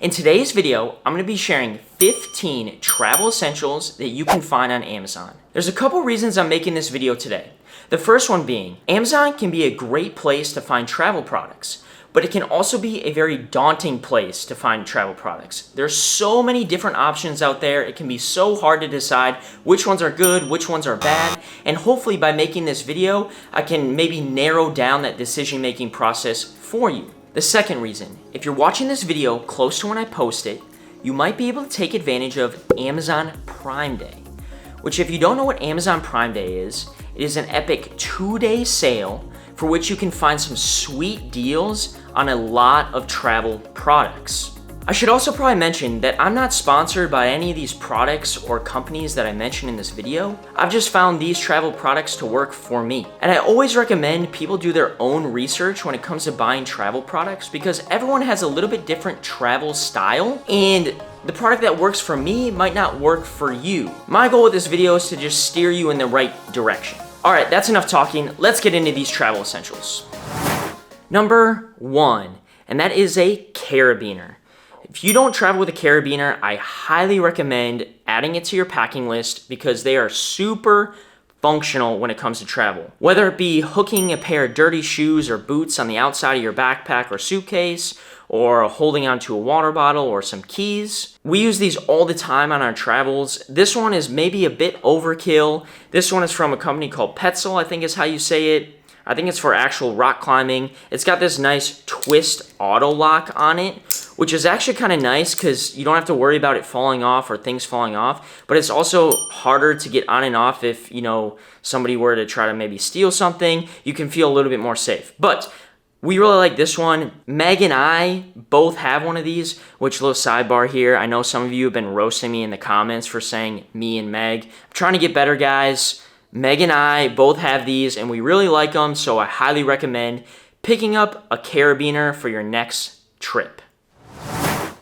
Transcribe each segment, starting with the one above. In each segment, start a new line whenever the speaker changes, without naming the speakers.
In today's video, I'm going to be sharing 15 travel essentials that you can find on Amazon. There's a couple reasons I'm making this video today. The first one being, Amazon can be a great place to find travel products, but it can also be a very daunting place to find travel products. There's so many different options out there, it can be so hard to decide which ones are good, which ones are bad, and hopefully by making this video, I can maybe narrow down that decision-making process for you. The second reason, if you're watching this video close to when I post it, you might be able to take advantage of Amazon Prime Day, which if you don't know what Amazon Prime Day is, it is an epic 2-day sale for which you can find some sweet deals on a lot of travel products. I should also probably mention that I'm not sponsored by any of these products or companies that I mention in this video. I've just found these travel products to work for me. And I always recommend people do their own research when it comes to buying travel products because everyone has a little bit different travel style and the product that works for me might not work for you. My goal with this video is to just steer you in the right direction. Alright, that's enough talking. Let's get into these travel essentials. Number 1, and that is a carabiner. If you don't travel with a carabiner, I highly recommend adding it to your packing list because they are super functional when it comes to travel. Whether it be hooking a pair of dirty shoes or boots on the outside of your backpack or suitcase, or holding onto a water bottle or some keys. We use these all the time on our travels. This one is maybe a bit overkill. This one is from a company called Petzl, I think is how you say it. I think it's for actual rock climbing. It's got this nice twist auto lock on it, which is actually kind of nice because you don't have to worry about it falling off or things falling off, but it's also harder to get on and off if, somebody were to try to maybe steal something. You can feel a little bit more safe. But we really like this one. Meg and I both have one of these, which little sidebar here. I know some of you have been roasting me in the comments for saying me and Meg. I'm trying to get better, guys. Meg and I both have these and we really like them, so I highly recommend picking up a carabiner for your next trip.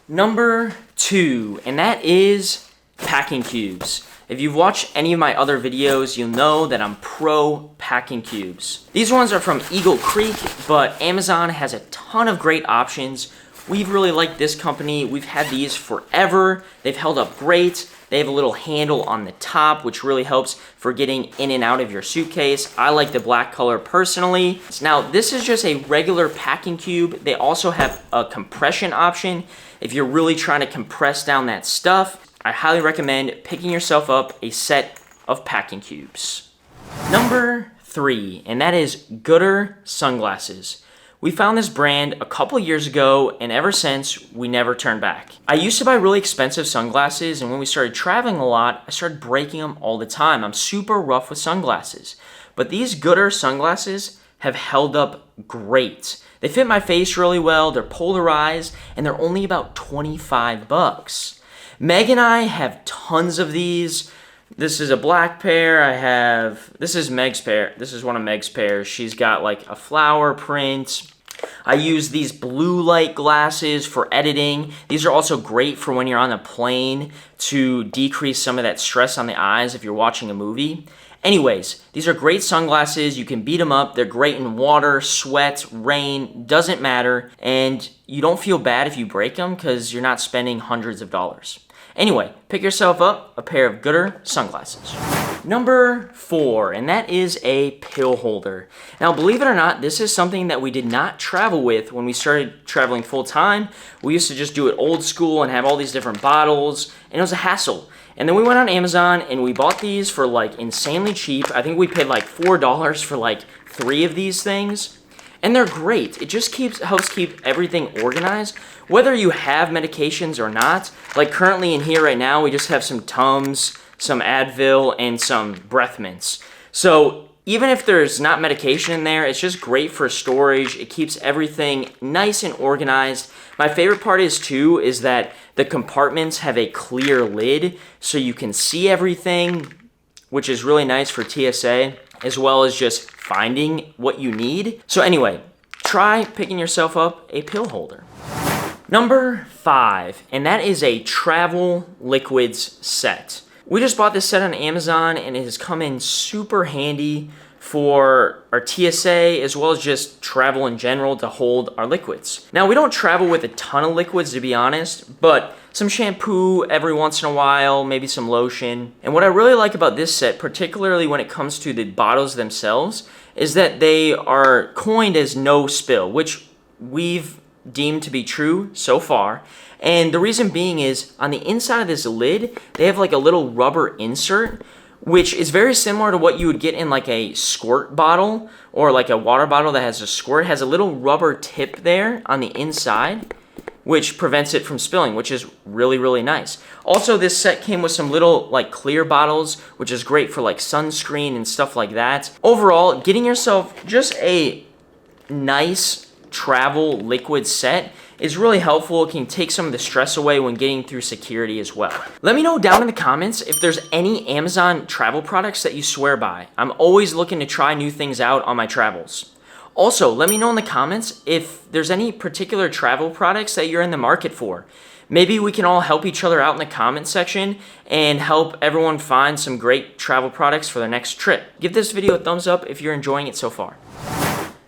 Number 2, and that is packing cubes. If you've watched any of my other videos, you'll know that I'm pro packing cubes. These ones are from Eagle Creek, but Amazon has a ton of great options. We've really liked this company. We've had these forever. They've held up great. They have a little handle on the top, which really helps for getting in and out of your suitcase. I like the black color personally. Now, this is just a regular packing cube. They also have a compression option. If you're really trying to compress down that stuff, I highly recommend picking yourself up a set of packing cubes. Number 3, and that is Gooder sunglasses. We found this brand a couple years ago, and ever since, we never turned back. I used to buy really expensive sunglasses, and when we started traveling a lot, I started breaking them all the time. I'm super rough with sunglasses. But these Gooder sunglasses have held up great. They fit my face really well, they're polarized, and they're only about 25 bucks. Meg and I have tons of these. This is a black pair. This is Meg's pair. This is one of Meg's pairs. She's got like a flower print. I use these blue light glasses for editing. These are also great for when you're on a plane to decrease some of that stress on the eyes if you're watching a movie. Anyways, these are great sunglasses. You can beat them up. They're great in water, sweat, rain, doesn't matter. And you don't feel bad if you break them because you're not spending hundreds of dollars. Anyway, pick yourself up a pair of Gooder sunglasses. Number 4, and that is a pill holder. Now, believe it or not, this is something that we did not travel with when we started traveling full time. We used to just do it old school and have all these different bottles, and it was a hassle. And then we went on Amazon and we bought these for like insanely cheap. I think we paid like $4 for like 3 of these things. And they're great. It just helps keep everything organized, whether you have medications or not. Like currently in here right now, we just have some Tums, some Advil, and some breath mints. So even if there's not medication in there, it's just great for storage. It keeps everything nice and organized. My favorite part is that the compartments have a clear lid so you can see everything, which is really nice for TSA, as well as just finding what you need. So anyway, try picking yourself up a pill holder. Number 5, and that is a travel liquids set. We just bought this set on Amazon and it has come in super handy for our TSA, as well as just travel in general to hold our liquids. Now, we don't travel with a ton of liquids, to be honest, but some shampoo every once in a while, maybe some lotion. And what I really like about this set, particularly when it comes to the bottles themselves, is that they are coined as no spill, which we've deemed to be true so far. And the reason being is on the inside of this lid, they have like a little rubber insert, which is very similar to what you would get in like a squirt bottle or like a water bottle that has a squirt. It has a little rubber tip there on the inside, which prevents it from spilling, which is really, really nice. Also, this set came with some little like clear bottles, which is great for like sunscreen and stuff like that. Overall, getting yourself just a nice travel liquid set is really helpful. It can take some of the stress away when getting through security as well. Let me know down in the comments if there's any Amazon travel products that you swear by. I'm always looking to try new things out on my travels. Also, let me know in the comments if there's any particular travel products that you're in the market for. Maybe we can all help each other out in the comment section and help everyone find some great travel products for their next trip. Give this video a thumbs up if you're enjoying it so far.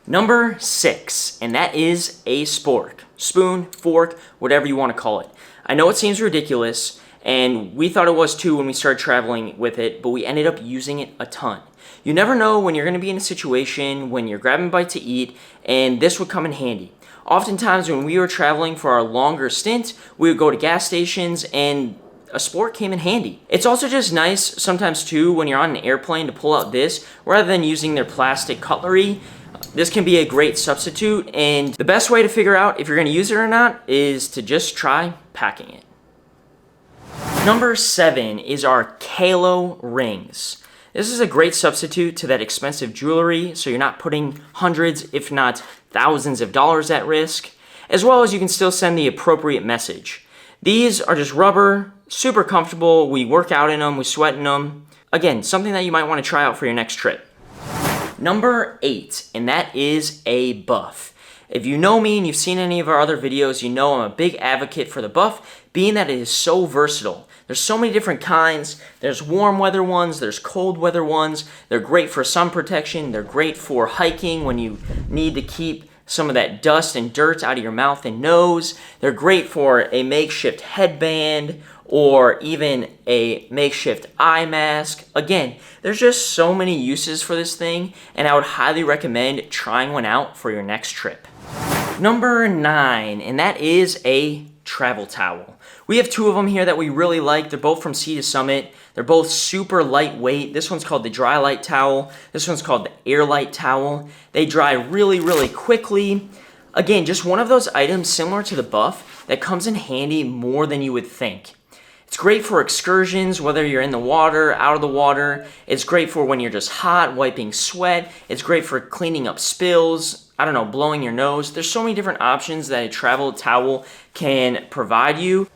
Number 6, and that is a spork. Spoon, fork, whatever you want to call it. I know it seems ridiculous, and we thought it was too when we started traveling with it, but we ended up using it a ton. You never know when you're going to be in a situation when you're grabbing a bite to eat, and this would come in handy. Oftentimes when we were traveling for our longer stint, we would go to gas stations and a spork came in handy. It's also just nice sometimes too when you're on an airplane to pull out this rather than using their plastic cutlery. This can be a great substitute, and the best way to figure out if you're going to use it or not is to just try packing it. Number 7 is our Kalo rings. This is a great substitute to that expensive jewelry, so you're not putting hundreds, if not thousands of dollars at risk, as well as you can still send the appropriate message. These are just rubber, super comfortable. We work out in them, we sweat in them. Again, something that you might want to try out for your next trip. Number 8, and that is a buff. If you know me and you've seen any of our other videos, you know I'm a big advocate for the buff, being that it is so versatile. There's so many different kinds. There's warm weather ones, there's cold weather ones. They're great for sun protection. They're great for hiking when you need to keep some of that dust and dirt out of your mouth and nose. They're great for a makeshift headband or even a makeshift eye mask. Again, there's just so many uses for this thing, and I would highly recommend trying one out for your next trip. Number 9, and that is a travel towel. We have 2 of them here that we really like. They're both from Sea to Summit. They're both super lightweight. This one's called the Dry Light Towel. This one's called the Air Light Towel. They dry really, really quickly. Again, just one of those items similar to the buff that comes in handy more than you would think. It's great for excursions, whether you're in the water, out of the water. It's great for when you're just hot, wiping sweat. It's great for cleaning up spills, I don't know, blowing your nose. There's so many different options that a travel towel can provide you.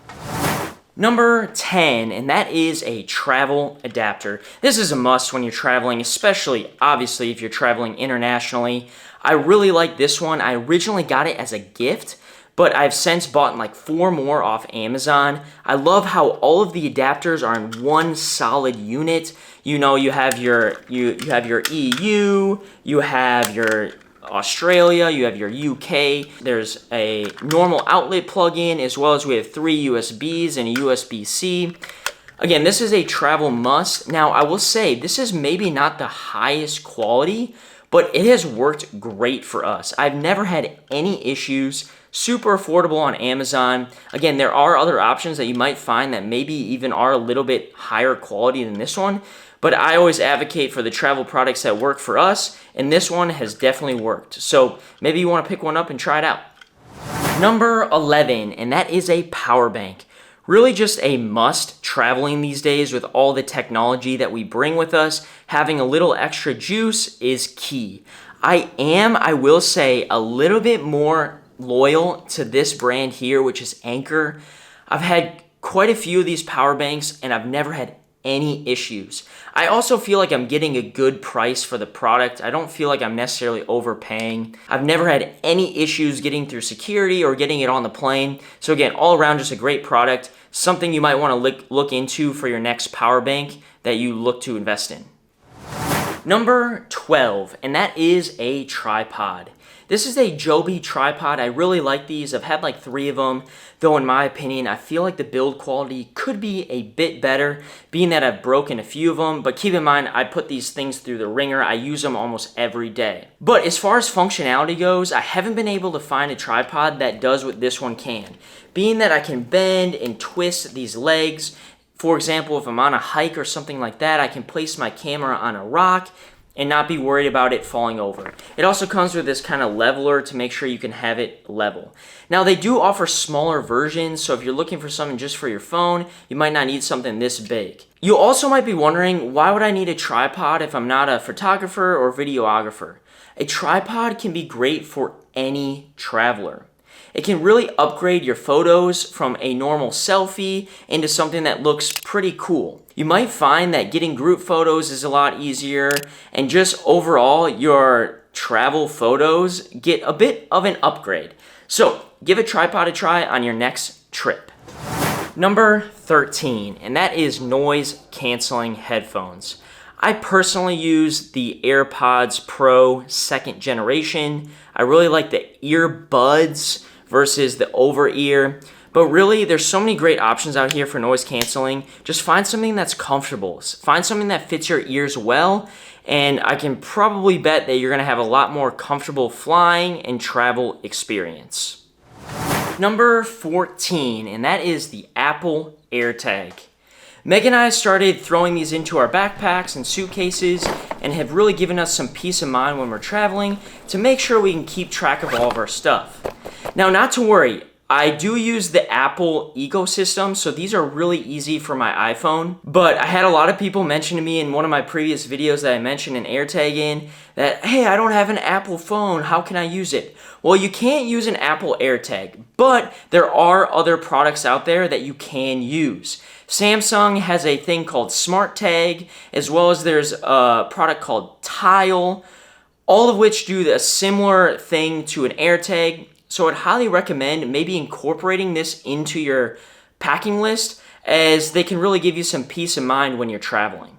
Number 10, and that is a travel adapter. This is a must when you're traveling, especially, obviously, if you're traveling internationally. I really like this one. I originally got it as a gift, but I've since bought like 4 more off Amazon. I love how all of the adapters are in one solid unit. You know, you have your EU, you have your Australia, you have your UK. There's a normal outlet plug-in, as well as we have 3 USBs and a USB-C. Again, this is a travel must. Now, I will say this is maybe not the highest quality, but it has worked great for us. I've never had any issues. Super affordable on Amazon. Again, there are other options that you might find that maybe even are a little bit higher quality than this one, but I always advocate for the travel products that work for us, and this one has definitely worked. So maybe you want to pick one up and try it out. Number 11, and that is a power bank. Really just a must traveling these days with all the technology that we bring with us. Having a little extra juice is key. I will say, a little bit more loyal to this brand here, which is Anchor. I've had quite a few of these power banks, and I've never had any issues. I also feel like I'm getting a good price for the product. I don't feel like I'm necessarily overpaying. I've never had any issues getting through security or getting it on the plane. So again, all around just a great product, something you might want to look into for your next power bank that you look to invest in. Number 12, and that is a tripod. This is a Joby tripod. I really like these. I've had like 3 of them, though in my opinion, I feel like the build quality could be a bit better, being that I've broken a few of them, but keep in mind, I put these things through the ringer. I use them almost every day. But as far as functionality goes, I haven't been able to find a tripod that does what this one can, being that I can bend and twist these legs. For example, if I'm on a hike or something like that, I can place my camera on a rock and not be worried about it falling over. It also comes with this kind of leveler to make sure you can have it level. Now they do offer smaller versions, so if you're looking for something just for your phone, you might not need something this big. You also might be wondering, why would I need a tripod if I'm not a photographer or videographer? A tripod can be great for any traveler. It can really upgrade your photos from a normal selfie into something that looks pretty cool. You might find that getting group photos is a lot easier, and just overall your travel photos get a bit of an upgrade. So give a tripod a try on your next trip. Number 13, and that is noise canceling headphones. I personally use the AirPods Pro 2nd generation. I really like the earbuds versus the over-ear. But really, there's so many great options out here for noise canceling. Just find something that's comfortable. Find something that fits your ears well, and I can probably bet that you're gonna have a lot more comfortable flying and travel experience. Number 14, and that is the Apple AirTag. Meg and I started throwing these into our backpacks and suitcases and have really given us some peace of mind when we're traveling to make sure we can keep track of all of our stuff. Now, not to worry, I do use the Apple ecosystem, so these are really easy for my iPhone. But I had a lot of people mention to me in one of my previous videos that I mentioned an AirTag in that, hey, I don't have an Apple phone, how can I use it? Well, you can't use an Apple AirTag, but there are other products out there that you can use. Samsung has a thing called SmartTag, as well as there's a product called Tile, all of which do a similar thing to an AirTag. So I'd highly recommend maybe incorporating this into your packing list, as they can really give you some peace of mind when you're traveling.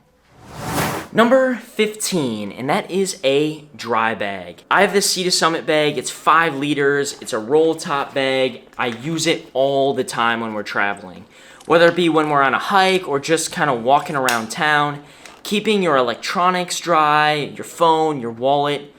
Number 15, and that is a dry bag. I have this Sea to Summit bag. It's 5 liters. It's a roll top bag. I use it all the time when we're traveling, whether it be when we're on a hike or just kind of walking around town. Keeping your electronics dry, your phone, your wallet,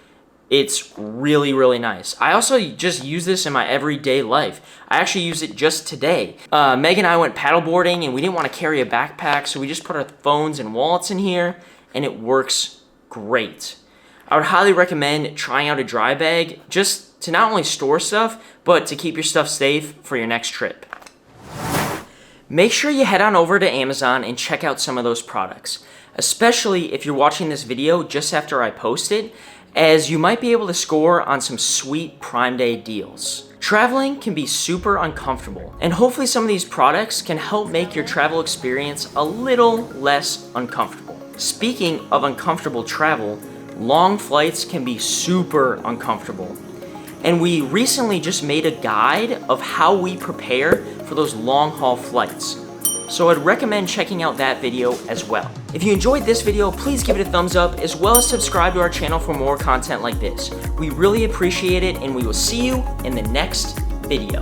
it's really, really nice. I also just use this in my everyday life. I actually used it just today. Meg and I went paddleboarding and we didn't want to carry a backpack, so we just put our phones and wallets in here, and it works great. I would highly recommend trying out a dry bag just to not only store stuff, but to keep your stuff safe for your next trip. Make sure you head on over to Amazon and check out some of those products, especially if you're watching this video just after I post it, as you might be able to score on some sweet Prime Day deals. Traveling can be super uncomfortable, and hopefully some of these products can help make your travel experience a little less uncomfortable. Speaking of uncomfortable travel, long flights can be super uncomfortable. And we recently just made a guide of how we prepare for those long haul flights. So I'd recommend checking out that video as well. If you enjoyed this video, please give it a thumbs up, as well as subscribe to our channel for more content like this. We really appreciate it, and we will see you in the next video.